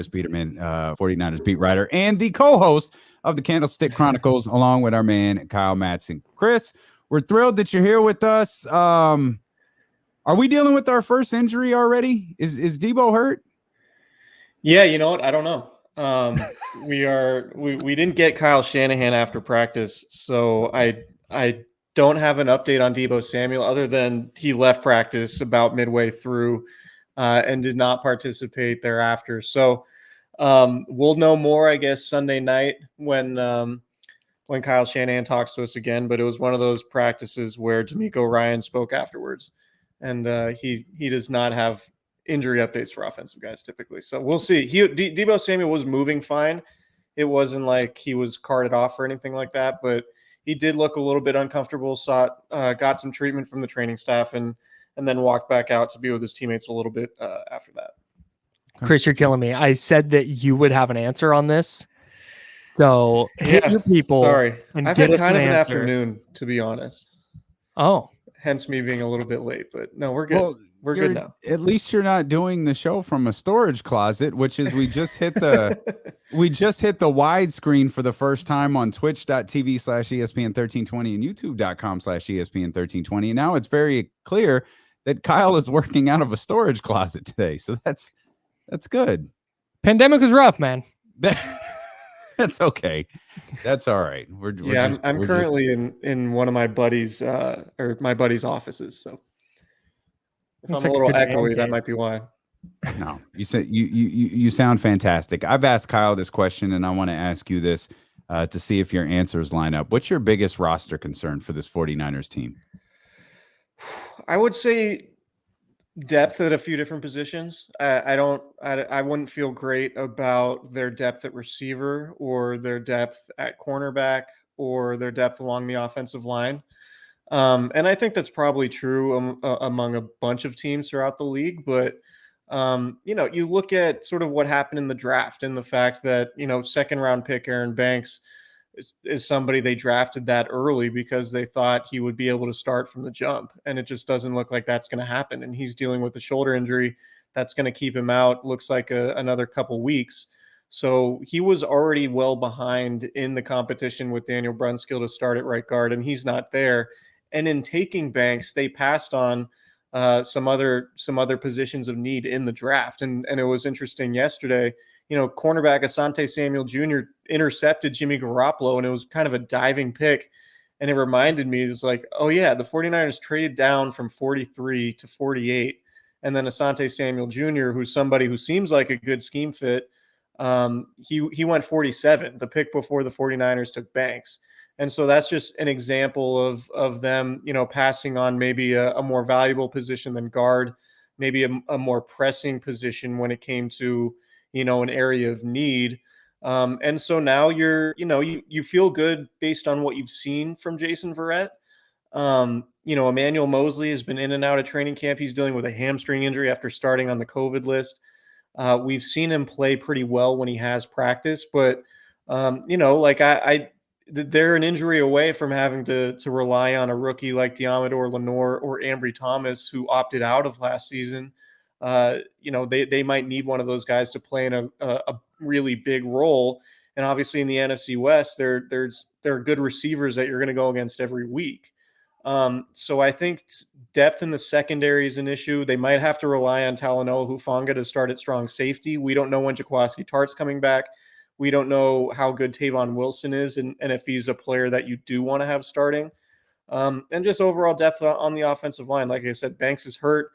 Biderman, 49ers beat writer, and the co-host of the Candlestick Chronicles, along with our man Kyle Madsen. Chris, we're thrilled that you're here with us. Are we dealing with our first injury already? Is Debo hurt? Yeah, you know what? I don't know. We didn't get Kyle Shanahan after practice, so I don't have an update on Debo Samuel other than he left practice about midway through and did not participate thereafter. So we'll know more, I guess, Sunday night when Kyle Shanahan talks to us again. But it was one of those practices where D'Amico Ryan spoke afterwards, and he does not have injury updates for offensive guys typically. So we'll see. Debo Samuel was moving fine. It wasn't like he was carted off or anything like that, but he did look a little bit uncomfortable. Got some treatment from the training staff and then walked back out to be with his teammates a little bit after that. Chris, you're killing me. I said that you would have an answer on this. So hit your people. Sorry. And I've get had us kind of an answer. afternoon, to be honest. Oh. Hence me being a little bit late, but no, we're good. Well, we're good now. At least you're not doing the show from a storage closet, which is we just hit the widescreen for the first time on twitch.tv/ESPN1320 and youtube.com/ESPN1320. And now it's very clear that Kyle is working out of a storage closet today. So that's good. Pandemic was rough, man. That's okay. That's all right. I'm currently in one of my buddies' offices. So if I'm a little echoey, that might be why. No, you said you sound fantastic. I've asked Kyle this question, and I want to ask you this to see if your answers line up. What's your biggest roster concern for this 49ers team? I would say depth at a few different positions. I wouldn't feel great about their depth at receiver or their depth at cornerback or their depth along the offensive line. And I think that's probably true among a bunch of teams throughout the league. But, you look at sort of what happened in the draft and the fact that, second round pick Aaron Banks is somebody they drafted that early because they thought he would be able to start from the jump. And it just doesn't look like that's going to happen. And he's dealing with a shoulder injury that's going to keep him out. Looks like another couple weeks. So he was already well behind in the competition with Daniel Brunskill to start at right guard, and he's not there. And in taking Banks, they passed on some other positions of need in the draft. And it was interesting yesterday, cornerback Asante Samuel Jr. intercepted Jimmy Garoppolo, and it was kind of a diving pick. And it reminded me, it's like, oh yeah, the 49ers traded down from 43 to 48. And then Asante Samuel Jr., who's somebody who seems like a good scheme fit, he went 47, the pick before the 49ers took Banks. And so that's just an example of them, passing on maybe a more valuable position than guard, maybe a more pressing position when it came to, an area of need. And so now you feel good based on what you've seen from Jason Verrett. Emmanuel Mosley has been in and out of training camp. He's dealing with a hamstring injury after starting on the COVID list. We've seen him play pretty well when he has practice, but they're an injury away from having to rely on a rookie like Diamador Lenore or Ambry Thomas, who opted out of last season. They might need one of those guys to play in a really big role. And obviously in the NFC West, there are good receivers that you're going to go against every week. So I think depth in the secondary is an issue. They might have to rely on Talanoa Hufanga to start at strong safety. We don't know when Jaquaski Tartt's coming back. We don't know how good Tavon Wilson is and if he's a player that you do want to have starting. And just overall depth on the offensive line. Like I said, Banks is hurt.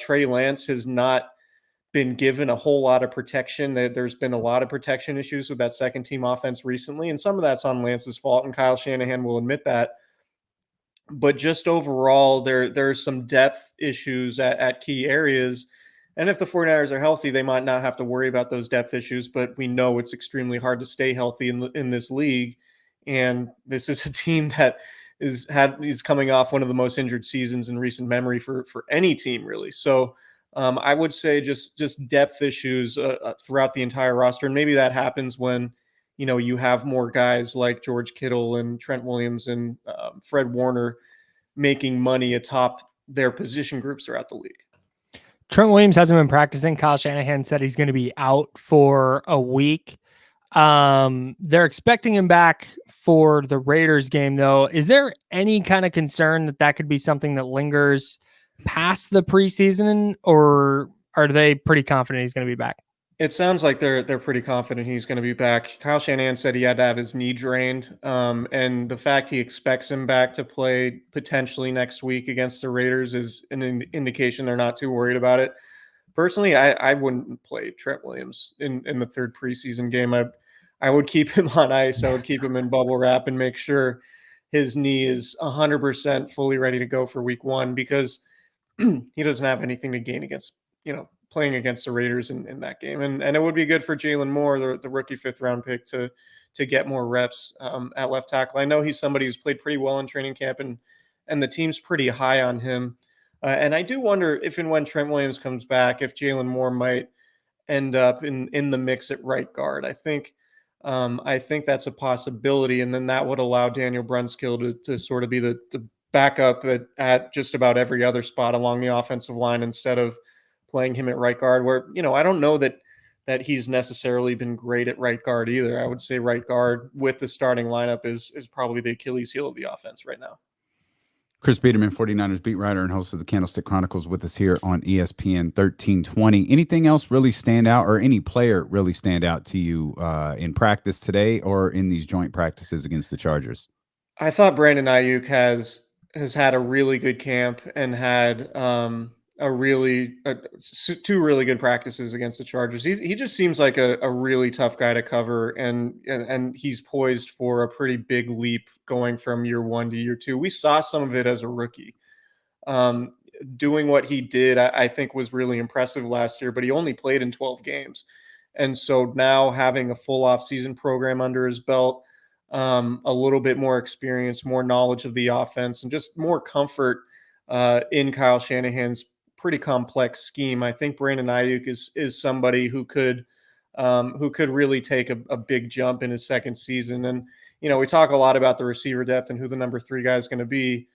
Trey Lance has not been given a whole lot of protection. There's been a lot of protection issues with that second team offense recently, and some of that's on Lance's fault, and Kyle Shanahan will admit that. But just overall, there's some depth issues at key areas. And if the 49ers are healthy, they might not have to worry about those depth issues, but we know it's extremely hard to stay healthy in this league. And this is a team that is coming off one of the most injured seasons in recent memory for any team, really. So I would say just depth issues throughout the entire roster. And maybe that happens when, you have more guys like George Kittle and Trent Williams and Fred Warner making money atop their position groups throughout the league. Trent Williams hasn't been practicing. Kyle Shanahan said he's going to be out for a week. They're expecting him back for the Raiders game, though. Is there any kind of concern that that could be something that lingers past the preseason, or are they pretty confident he's going to be back? It sounds like they're pretty confident he's going to be back. Kyle Shanahan said he had to have his knee drained, and the fact he expects him back to play potentially next week against the Raiders is an indication they're not too worried about it. Personally, I wouldn't play Trent Williams in the third preseason game. I would keep him on ice. I would keep him in bubble wrap and make sure his knee is 100% fully ready to go for week one, because he doesn't have anything to gain against, playing against the Raiders in that game. And it would be good for Jalen Moore, the rookie 5th round pick, to get more reps at left tackle. I know he's somebody who's played pretty well in training camp, and the team's pretty high on him. And I do wonder if and when Trent Williams comes back, if Jalen Moore might end up in the mix at right guard. I think that's a possibility, and then that would allow Daniel Brunskill to sort of be the backup at just about every other spot along the offensive line, instead of playing him at right guard, where, I don't know that he's necessarily been great at right guard either. I would say right guard with the starting lineup is probably the Achilles heel of the offense right now. Chris Biderman, 49ers beat writer and host of the Candlestick Chronicles, with us here on ESPN 1320. Anything else really stand out, or any player really stand out to you in practice today or in these joint practices against the Chargers? I thought Brandon Ayuk has had a really good camp and had two really good practices against the Chargers. He just seems like a really tough guy to cover, and he's poised for a pretty big leap going from year one to year two. We saw some of it as a rookie. Doing what he did, I think, was really impressive last year, but he only played in 12 games. And so now, having a full off-season program under his belt, a little bit more experience, more knowledge of the offense, and just more comfort in Kyle Shanahan's pretty complex scheme, I think Brandon Ayuk is somebody who could really take a big jump in his second season. And, we talk a lot about the receiver depth and who the number 3 guy is going to be.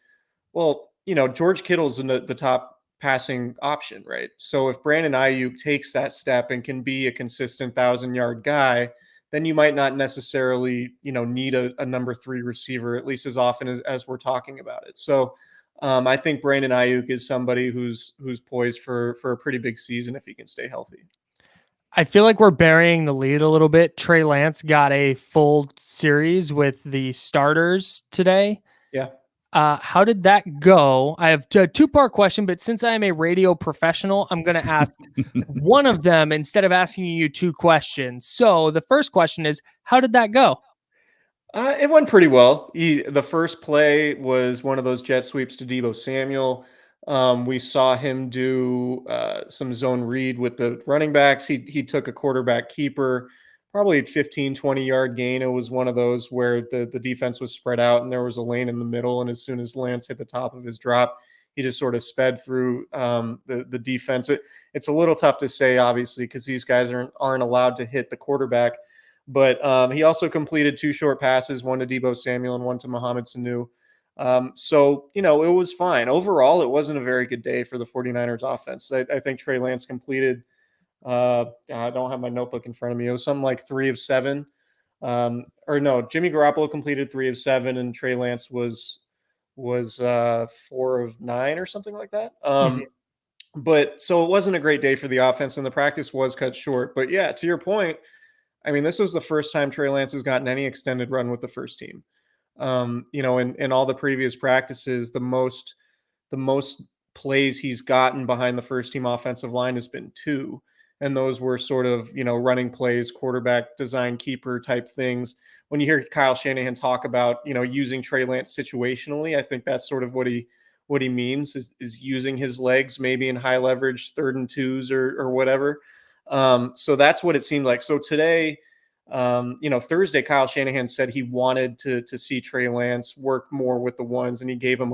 Well, George Kittle's in the top passing option, right? So if Brandon Ayuk takes that step and can be a consistent 1,000-yard guy, then you might not necessarily, need a number 3 receiver, at least as often as we're talking about it. So I think Brandon Ayuk is somebody who's poised for a pretty big season if he can stay healthy. I feel like we're burying the lead a little bit. Trey Lance got a full series with the starters today. Yeah. How did that go? I have a 2-part question, but since I am a radio professional, I'm going to ask one of them instead of asking you 2 questions. So the first question is, how did that go? It went pretty well. The first play was one of those jet sweeps to Deebo Samuel. We saw him do some zone read with the running backs. He took a quarterback keeper, probably at 15, 20-yard gain. It was one of those where the defense was spread out and there was a lane in the middle. And as soon as Lance hit the top of his drop, he just sort of sped through the defense. It's a little tough to say, obviously, because these guys aren't allowed to hit the quarterback. But he also completed 2 short passes, one to Deebo Samuel and one to Mohamed Sanu. So, it was fine. Overall, it wasn't a very good day for the 49ers offense. I think Trey Lance completed, I don't have my notebook in front of me. It was something like 3 of 7. Jimmy Garoppolo completed 3 of 7, and Trey Lance was 4 of 9 or something like that. But so it wasn't a great day for the offense, and the practice was cut short. But yeah, to your point, I mean, this was the first time Trey Lance has gotten any extended run with the first team. In all the previous practices, the most plays he's gotten behind the first team offensive line has been 2. And those were sort of, running plays, quarterback design keeper type things. When you hear Kyle Shanahan talk about, using Trey Lance situationally, I think that's sort of what he means is using his legs, maybe in high leverage 3rd and 2s or whatever. So that's what it seemed like. So today, Thursday, Kyle Shanahan said he wanted to see Trey Lance work more with the ones, and he gave him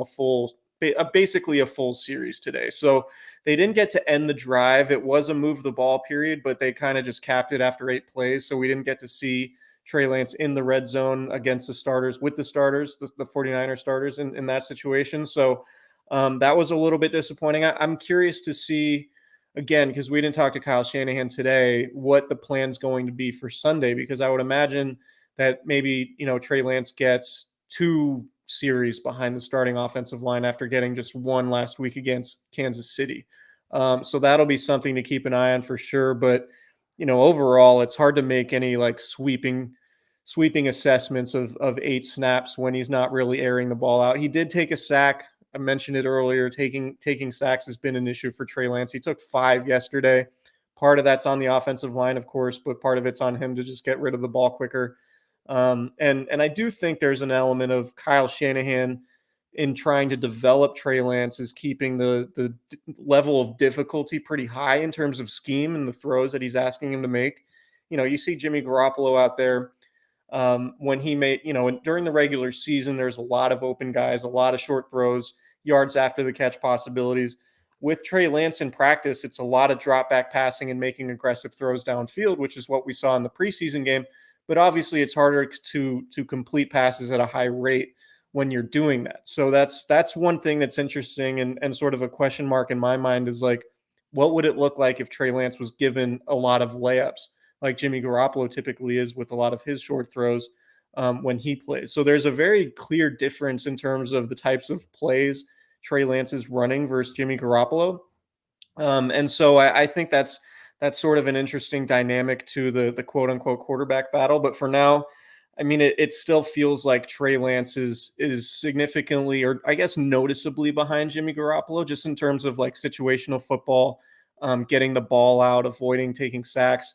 basically a full series today. So they didn't get to end the drive. It was a move the ball period, but they kind of just capped it after 8 plays. So we didn't get to see Trey Lance in the red zone against the starters, with the starters, the 49er starters in that situation. So that was a little bit disappointing. I'm curious to see again, because we didn't talk to Kyle Shanahan today, what the plan's going to be for Sunday, because I would imagine that maybe, Trey Lance gets 2 series behind the starting offensive line after getting just 1 last week against Kansas City. So that'll be something to keep an eye on for sure. But, overall, it's hard to make any like sweeping assessments of 8 snaps when he's not really airing the ball out. He did take a sack. I mentioned it earlier. Taking sacks has been an issue for Trey Lance. He took 5 yesterday. Part of that's on the offensive line, of course, but part of it's on him to just get rid of the ball quicker. And I do think there's an element of Kyle Shanahan in trying to develop Trey Lance is keeping the level of difficulty pretty high in terms of scheme and the throws that he's asking him to make. You see Jimmy Garoppolo out there when he made, during the regular season, there's a lot of open guys, a lot of short throws, yards after the catch possibilities. With Trey Lance in practice, it's a lot of drop back passing and making aggressive throws downfield, which is what we saw in the preseason game. But obviously, it's harder to complete passes at a high rate when you're doing that. So that's one thing that's interesting and sort of a question mark in my mind is like, what would it look like if Trey Lance was given a lot of layups like Jimmy Garoppolo typically is with a lot of his short throws when he plays? So there's a very clear difference in terms of the types of plays Trey Lance is running versus Jimmy Garoppolo. And so I think that's sort of an interesting dynamic to the quote unquote quarterback battle. But for now, I mean, it still feels like Trey Lance is significantly, or I guess noticeably behind Jimmy Garoppolo, just in terms of like situational football, getting the ball out, avoiding taking sacks.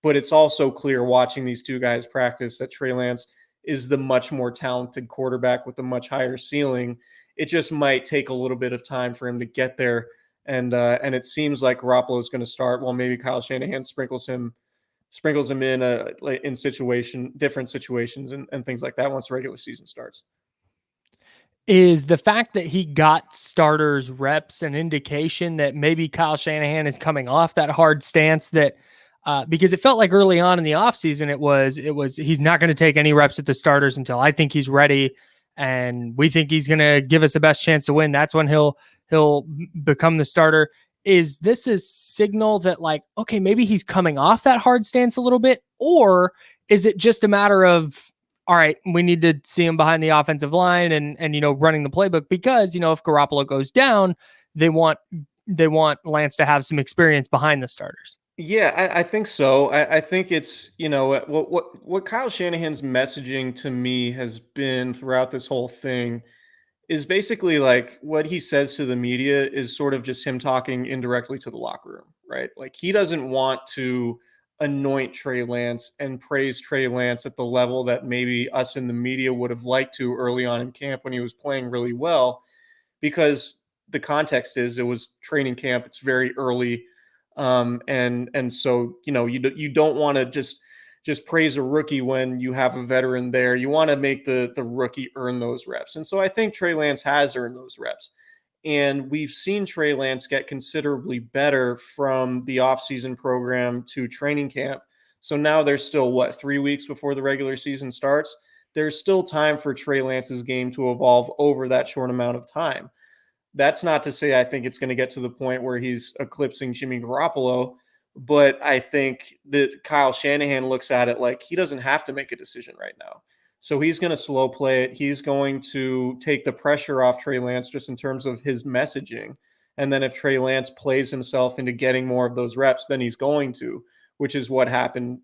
But it's also clear watching these two guys practice that Trey Lance is the much more talented quarterback with a much higher ceiling. It just might take a little bit of time for him to get there. And it seems like Garoppolo is going to start. Well, maybe Kyle Shanahan sprinkles him in different situations and things like that once the regular season starts. Is the fact that he got starters reps an indication that maybe Kyle Shanahan is coming off that hard stance that because it felt like early on in the offseason it was he's not going to take any reps at the starters until I think he's ready and we think he's going to give us the best chance to win. That's when he'll become the starter. Is this a signal that like, okay, maybe he's coming off that hard stance a little bit, or is it just a matter of, all right, we need to see him behind the offensive line and running the playbook because, if Garoppolo goes down, they want Lance to have some experience behind the starters. Yeah, I think so. I think it's, what Kyle Shanahan's messaging to me has been throughout this whole thing is basically like what he says to the media is sort of just him talking indirectly to the locker room, right? Like he doesn't want to anoint Trey Lance and praise Trey Lance at the level that maybe us in the media would have liked to early on in camp when he was playing really well, because the context is it was training camp. It's very early. And so, you don't want to just praise a rookie when you have a veteran there. You want to make the rookie earn those reps. And so I think Trey Lance has earned those reps. And we've seen Trey Lance get considerably better from the offseason program to training camp. So now there's still 3 weeks before the regular season starts. There's still time for Trey Lance's game to evolve over that short amount of time. That's not to say I think it's going to get to the point where he's eclipsing Jimmy Garoppolo, but I think that Kyle Shanahan looks at it like he doesn't have to make a decision right now. So he's going to slow play it. He's going to take the pressure off Trey Lance just in terms of his messaging. And then if Trey Lance plays himself into getting more of those reps, then he's going to, which is what happened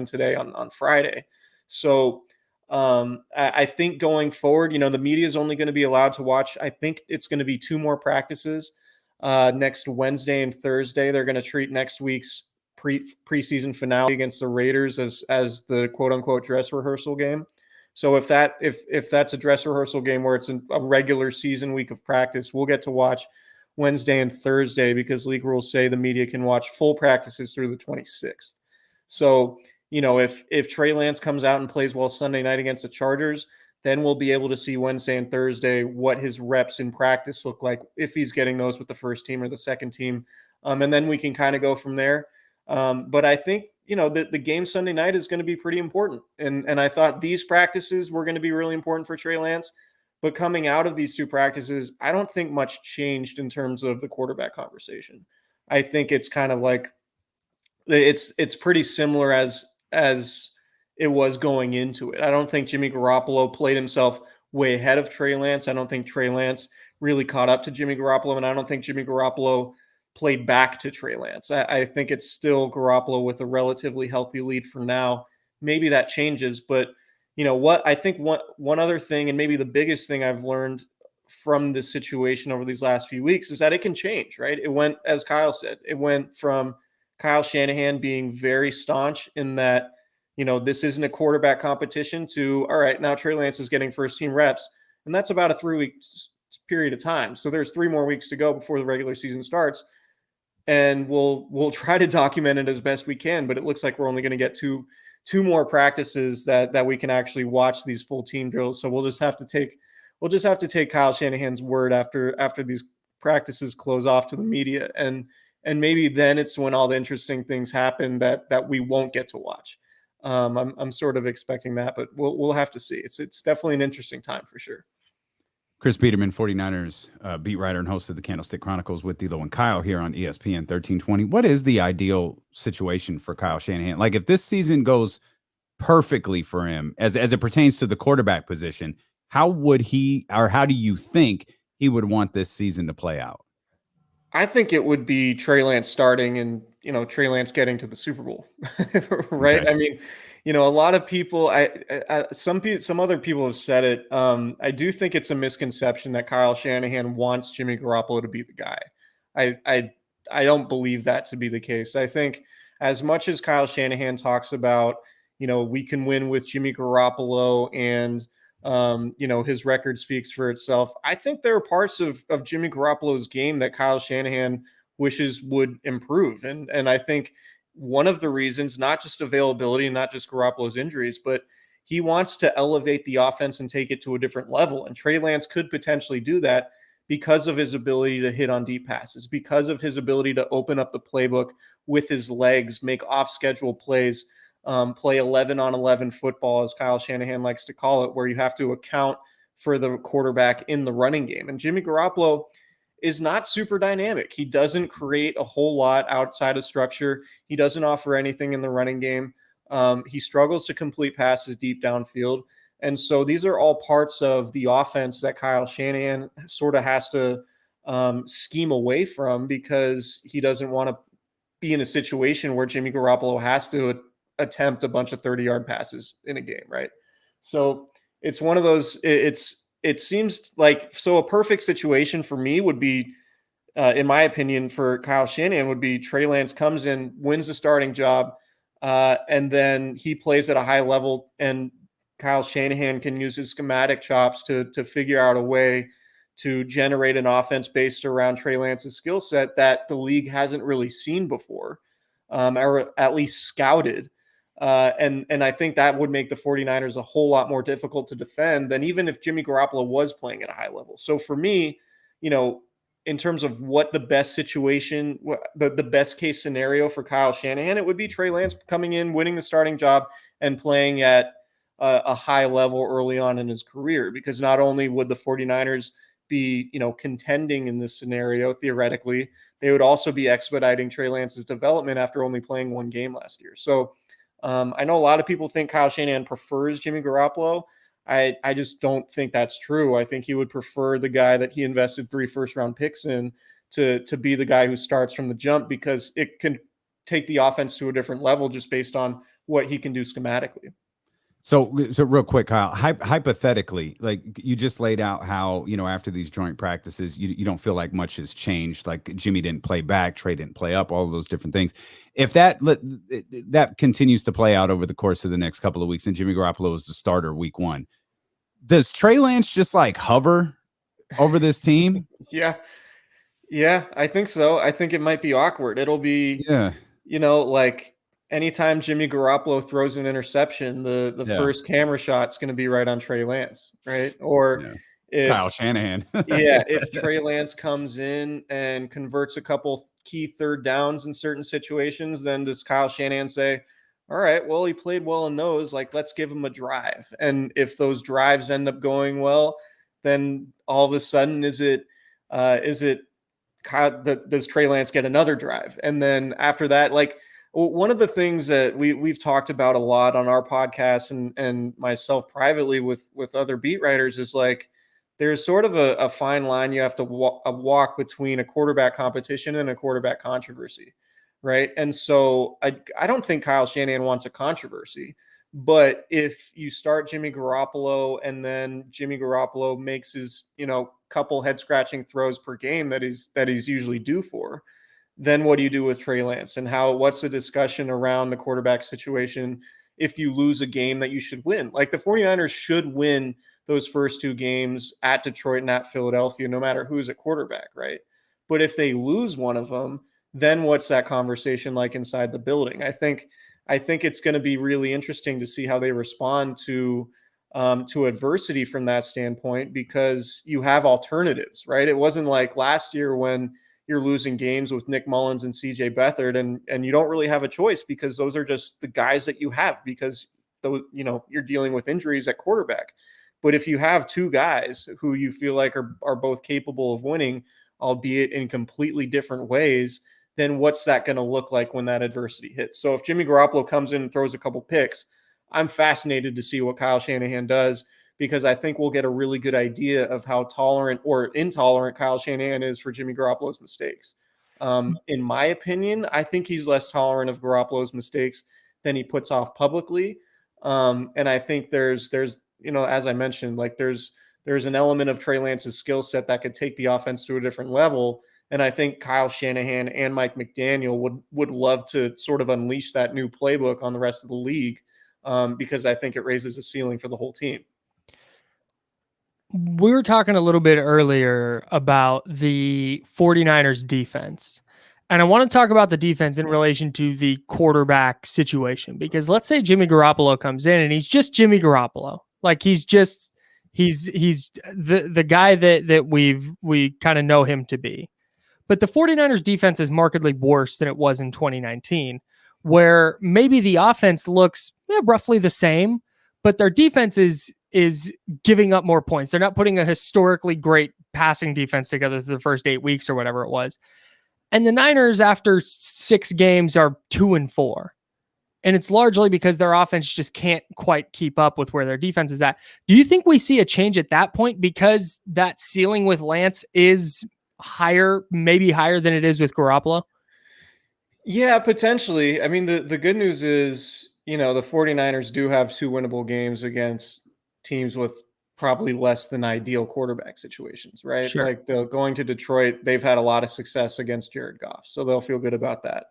today on Friday. So I think going forward, the media is only going to be allowed to watch. I think it's going to be 2 more practices next Wednesday and Thursday. They're going to treat next week's preseason finale against the Raiders as the quote unquote dress rehearsal game. So if that's a dress rehearsal game where it's a regular season week of practice, we'll get to watch Wednesday and Thursday because league rules say the media can watch full practices through the 26th. So, if Trey Lance comes out and plays well Sunday night against the Chargers, then we'll be able to see Wednesday and Thursday what his reps in practice look like, if he's getting those with the first team or the second team. And then we can kind of go from there. But I think, the game Sunday night is going to be pretty important. And I thought these practices were going to be really important for Trey Lance. But coming out of these 2 practices, I don't think much changed in terms of the quarterback conversation. I think it's kind of like it's pretty similar as it was going into it. I don't think Jimmy Garoppolo played himself way ahead of Trey Lance. I don't think Trey Lance really caught up to Jimmy Garoppolo, and I don't think Jimmy Garoppolo played back to Trey Lance. I think it's still Garoppolo with a relatively healthy lead for now. Maybe that changes, but what I think one other thing, and maybe the biggest thing I've learned from this situation over these last few weeks, is that it can change, right? It went, as Kyle said, it went from Kyle Shanahan being very staunch in that, this isn't a quarterback competition to, all right, now Trey Lance is getting first team reps. And that's about a 3-week period of time. So there's 3 more weeks to go before the regular season starts. And we'll try to document it as best we can, but it looks like we're only going to get two more practices that we can actually watch these full team drills. So we'll just have to take Kyle Shanahan's word after these practices close off to the media. And maybe then it's when all the interesting things happen that we won't get to watch. I'm sort of expecting that, but we'll have to see. It's definitely an interesting time for sure. Chris Biderman, 49ers beat writer and host of the Candlestick Chronicles with D'Lo and Kyle here on ESPN 1320. What is the ideal situation for Kyle Shanahan? Like, if this season goes perfectly for him as it pertains to the quarterback position, how would he, or how do you think he would want this season to play out? I think it would be Trey Lance starting and, Trey Lance getting to the Super Bowl, right? Okay. I mean, a lot of people, some other people have said it. I do think it's a misconception that Kyle Shanahan wants Jimmy Garoppolo to be the guy. I don't believe that to be the case. I think as much as Kyle Shanahan talks about, we can win with Jimmy Garoppolo and, his record speaks for itself. I think there are parts of Jimmy Garoppolo's game that Kyle Shanahan wishes would improve. And I think one of the reasons, not just availability, not just Garoppolo's injuries, but he wants to elevate the offense and take it to a different level. And Trey Lance could potentially do that because of his ability to hit on deep passes, because of his ability to open up the playbook with his legs, make off-schedule plays, play 11-on-11 football, as Kyle Shanahan likes to call it, where you have to account for the quarterback in the running game. And Jimmy Garoppolo is not super dynamic. He doesn't create a whole lot outside of structure. He doesn't offer anything in the running game. He struggles to complete passes deep downfield. And so these are all parts of the offense that Kyle Shanahan sort of has to scheme away from, because he doesn't want to be in a situation where Jimmy Garoppolo has to attempt a bunch of 30-yard passes in a game, right? So it's one of those, it seems like, so a perfect situation for me would be, in my opinion, for Kyle Shanahan would be Trey Lance comes in, wins the starting job, and then he plays at a high level, and Kyle Shanahan can use his schematic chops to figure out a way to generate an offense based around Trey Lance's skill set that the league hasn't really seen before, or at least scouted. And I think that would make the 49ers a whole lot more difficult to defend than even if Jimmy Garoppolo was playing at a high level. So for me, in terms of what the best situation, the best case scenario for Kyle Shanahan, it would be Trey Lance coming in, winning the starting job, and playing at a high level early on in his career. Because not only would the 49ers be, contending in this scenario, theoretically, they would also be expediting Trey Lance's development after only playing one game last year. So I know a lot of people think Kyle Shanahan prefers Jimmy Garoppolo. I just don't think that's true. I think he would prefer the guy that he invested 3 first-round picks in to be the guy who starts from the jump, because it can take the offense to a different level just based on what he can do schematically. So real quick, Kyle, hypothetically, like you just laid out how, after these joint practices, you don't feel like much has changed. Like Jimmy didn't play back, Trey didn't play up, all of those different things. If that continues to play out over the course of the next couple of weeks and Jimmy Garoppolo is the starter week 1, does Trey Lance just like hover over this team? Yeah, I think so. I think it might be awkward. It'll be, like anytime Jimmy Garoppolo throws an interception, the first camera shot's going to be right on Trey Lance, right? Or if Kyle Shanahan. if Trey Lance comes in and converts a couple key third downs in certain situations, then does Kyle Shanahan say, all right, well, he played well in those, like, let's give him a drive. And if those drives end up going well, then all of a sudden, is it does Trey Lance get another drive? And then after that, like one of the things that we've talked about a lot on our podcast and myself privately with other beat writers is like, there's sort of a fine line you have to walk between a quarterback competition and a quarterback controversy, right? And so I don't think Kyle Shanahan wants a controversy, but if you start Jimmy Garoppolo and then Jimmy Garoppolo makes his, couple head scratching throws per game that he's usually due for, then what do you do with Trey Lance? And what's the discussion around the quarterback situation if you lose a game that you should win? Like the 49ers should win those first two games at Detroit and at Philadelphia, no matter who's at quarterback, right? But if they lose one of them, then what's that conversation like inside the building? I think it's going to be really interesting to see how they respond to adversity from that standpoint, because you have alternatives, right? It wasn't like last year when you're losing games with Nick Mullins and CJ Beathard and you don't really have a choice because those are just the guys that you have because you're dealing with injuries at quarterback. But if you have two guys who you feel like are both capable of winning, albeit in completely different ways, then what's that going to look like when that adversity hits? So if Jimmy Garoppolo comes in and throws a couple picks, I'm fascinated to see what Kyle Shanahan does, because I think we'll get a really good idea of how tolerant or intolerant Kyle Shanahan is for Jimmy Garoppolo's mistakes. In my opinion, I think he's less tolerant of Garoppolo's mistakes than he puts off publicly. And I think there's as I mentioned, like there's an element of Trey Lance's skill set that could take the offense to a different level. And I think Kyle Shanahan and Mike McDaniel would love to sort of unleash that new playbook on the rest of the league, because I think it raises the ceiling for the whole team. We were talking a little bit earlier about the 49ers defense. And I want to talk about the defense in relation to the quarterback situation, because let's say Jimmy Garoppolo comes in and he's just Jimmy Garoppolo. Like he's the guy that we kind of know him to be. But the 49ers defense is markedly worse than it was in 2019, where maybe the offense looks roughly the same, but their defense is giving up more points. They're not putting a historically great passing defense together for the first 8 weeks or whatever it was. And the Niners, after 6 games, are 2-4. And it's largely because their offense just can't quite keep up with where their defense is at. Do you think we see a change at that point, because that ceiling with Lance is higher, maybe higher than it is with Garoppolo? Yeah, potentially. I mean, the good news is, the 49ers do have 2 winnable games against teams with probably less than ideal quarterback situations, right? Sure. Like going to Detroit, they've had a lot of success against Jared Goff, so they'll feel good about that.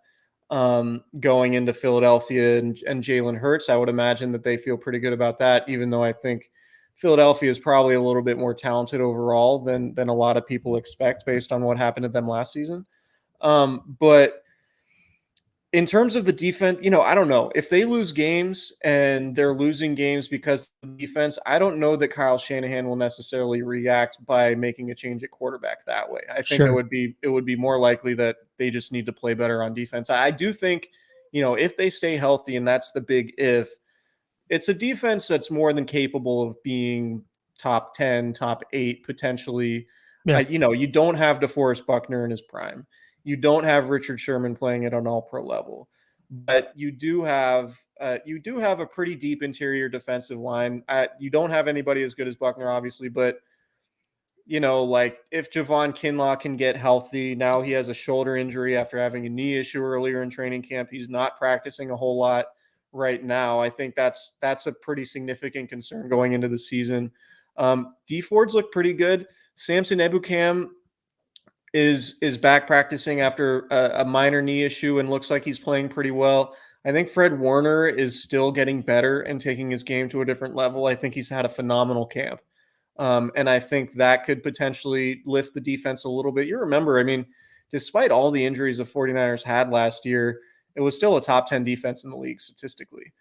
Going into Philadelphia and Jalen Hurts, I would imagine that they feel pretty good about that, even though I think Philadelphia is probably a little bit more talented overall than a lot of people expect based on what happened to them last season. But in terms of the defense, I don't know. If they lose games and they're losing games because of the defense, I don't know that Kyle Shanahan will necessarily react by making a change at quarterback that way. I think it would be more likely that they just need to play better on defense. I do think, if they stay healthy, and that's the big if, it's a defense that's more than capable of being top 10, top 8, potentially. Yeah. You don't have DeForest Buckner in his prime. You don't have Richard Sherman playing at an all-pro level, but you do have a pretty deep interior defensive line. You don't have anybody as good as Buckner, obviously, but like if Javon Kinlaw can get healthy, now he has a shoulder injury after having a knee issue earlier in training camp. He's not practicing a whole lot right now. I think that's a pretty significant concern going into the season. Dee Ford's looked pretty good. Samson Ebukam is back practicing after a minor knee issue and looks like he's playing pretty well. I think Fred Warner is still getting better and taking his game to a different level. I think he's had a phenomenal camp. And I think that could potentially lift the defense a little bit. You remember, I mean, despite all the injuries the 49ers had last year, it was still a top 10 defense in the league statistically.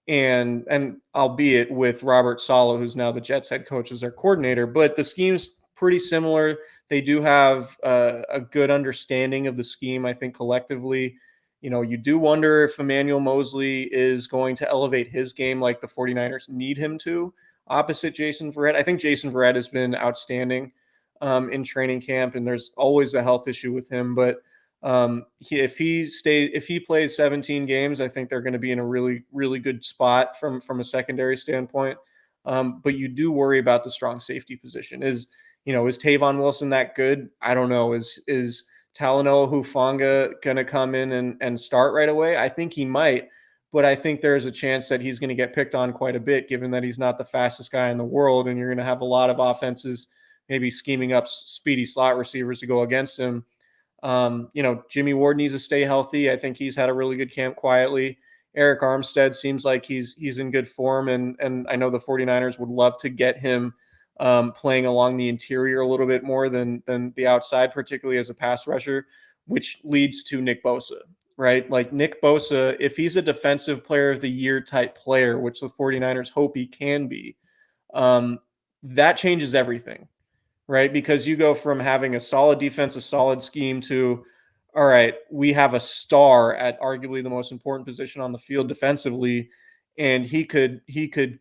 And albeit with Robert Saleh, who's now the Jets head coach, as their coordinator, but the scheme's pretty similar. They do have a good understanding of the scheme, I think, collectively. You do wonder if Emmanuel Mosley is going to elevate his game like the 49ers need him to, opposite Jason Verrett. I think Jason Verrett has been outstanding. in training camp, and there's always a health issue with him. But if he plays 17 games, I think they're going to be in a really, really good spot from a secondary standpoint. But you do worry about the strong safety position. Is Tavon Wilson that good? I don't know. Is Talanoa Hufanga going to come in and start right away? I think he might, but I think there's a chance that he's going to get picked on quite a bit, given that he's not the fastest guy in the world, and you're going to have a lot of offenses maybe scheming up speedy slot receivers to go against him. Jimmy Ward needs to stay healthy. I think he's had a really good camp quietly. Eric Armstead seems like he's in good form, and I know the 49ers would love to get him playing along the interior a little bit more than the outside, particularly as a pass rusher, which leads to Nick Bosa, right? Like Nick Bosa, if he's a defensive player of the year type player, which the 49ers hope he can be, that changes everything, right? Because you go from having a solid defense, a solid scheme to, all right, we have a star at arguably the most important position on the field defensively, and he could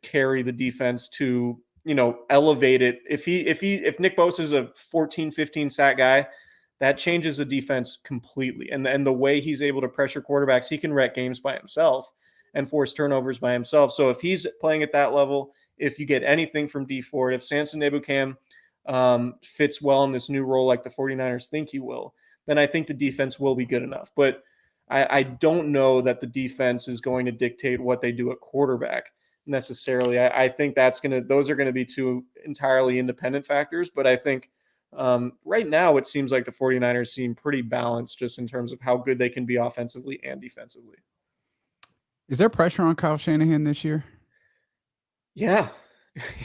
carry the defense to, elevate it. If Nick Bosa is a 14, 15 sack guy, that changes the defense completely. And the way he's able to pressure quarterbacks, he can wreck games by himself and force turnovers by himself. So if he's playing at that level, if you get anything from D Ford, if Samson Ebukam fits well in this new role like the 49ers think he will, then I think the defense will be good enough. But I don't know that the defense is going to dictate what they do at quarterback necessarily. I think those are going to be two entirely independent factors. But I think right now it seems like the 49ers seem pretty balanced just in terms of how good they can be offensively and defensively. Is there pressure on Kyle Shanahan this year? Yeah.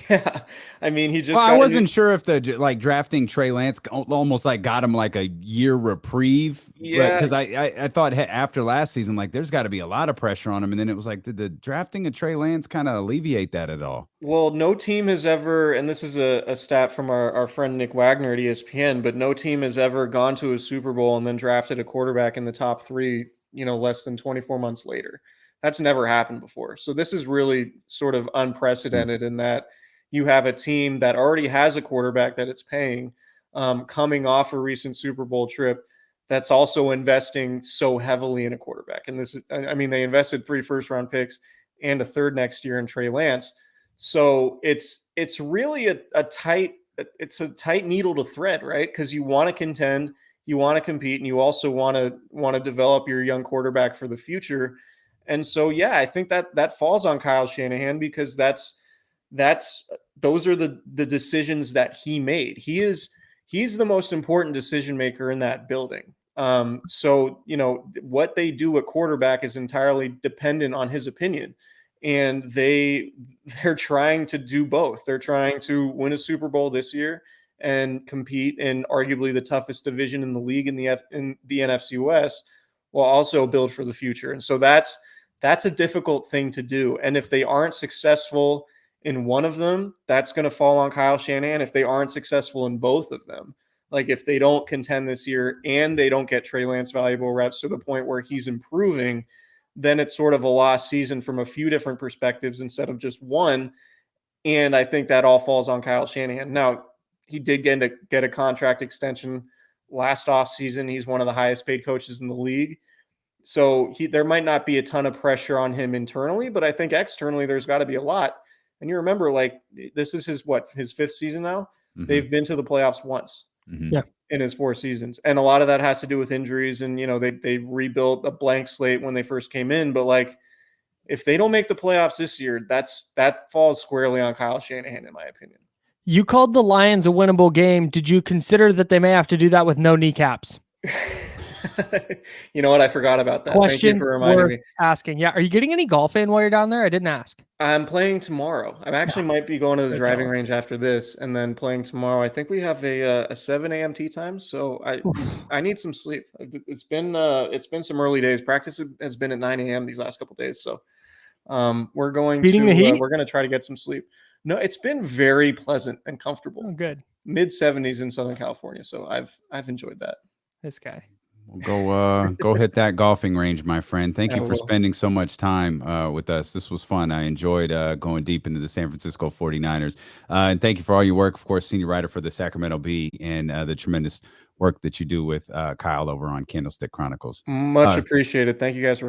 Yeah. I mean, he just I wasn't sure if the drafting Trey Lance almost got him a year reprieve. Yeah. Because I thought after last season, there's got to be a lot of pressure on him. And then it was did the drafting of Trey Lance kind of alleviate that at all? Well, no team has ever, and this is a stat from our friend Nick Wagner at ESPN, but no team has ever gone to a Super Bowl and then drafted a quarterback in the top 3, less than 24 months later. That's never happened before. So this is really sort of unprecedented in that you have a team that already has a quarterback that it's paying, coming off a recent Super Bowl trip, that's also investing so heavily in a quarterback. And they invested 3 first-round picks and a third next year in Trey Lance. So it's really a tight needle to thread, right? Because you want to contend, you want to compete, and you also want to develop your young quarterback for the future. And so, yeah, I think that falls on Kyle Shanahan because those are the decisions that he made. He's the most important decision maker in that building. So, what they do at quarterback is entirely dependent on his opinion. And they're trying to do both. They're trying to win a Super Bowl this year and compete in arguably the toughest division in the league in the NFC West, while also build for the future. And so that's a difficult thing to do. And if they aren't successful in one of them, that's going to fall on Kyle Shanahan. If they aren't successful in both of them, if they don't contend this year and they don't get Trey Lance valuable reps to the point where he's improving, then it's sort of a lost season from a few different perspectives instead of just one. And I think that all falls on Kyle Shanahan. Now, he did get a contract extension last offseason. He's one of the highest paid coaches in the league. So there might not be a ton of pressure on him internally, but I think externally there's got to be a lot. And you remember, this is his 5th season now? Mm-hmm. They've been to the playoffs once in his 4 seasons. And a lot of that has to do with injuries. And, they rebuilt a blank slate when they first came in. But, if they don't make the playoffs this year, that falls squarely on Kyle Shanahan, in my opinion. You called the Lions a winnable game. Did you consider that they may have to do that with no kneecaps? You know what? I forgot about that. Question Thank you for reminding me. Asking. Yeah. Are you getting any golf in while you're down there? I didn't ask. I'm playing tomorrow. I actually might be going to the driving range after this and then playing tomorrow. I think we have a 7 a.m. tee time. So I need some sleep. It's been some early days. Practice has been at 9 a.m. these last couple of days. So we're going to try to get some sleep. No, it's been very pleasant and comfortable. Oh, good. Mid 70s in Southern California. So I've enjoyed that. This guy. We'll go hit that golfing range, my friend. Thank you I for will. spending so much time with us. This was fun. I enjoyed going deep into the San Francisco 49ers. And thank you for all your work, of course, senior writer for the Sacramento Bee, and the tremendous work that you do with Kyle over on Candlestick Chronicles. Much appreciated. Thank you guys for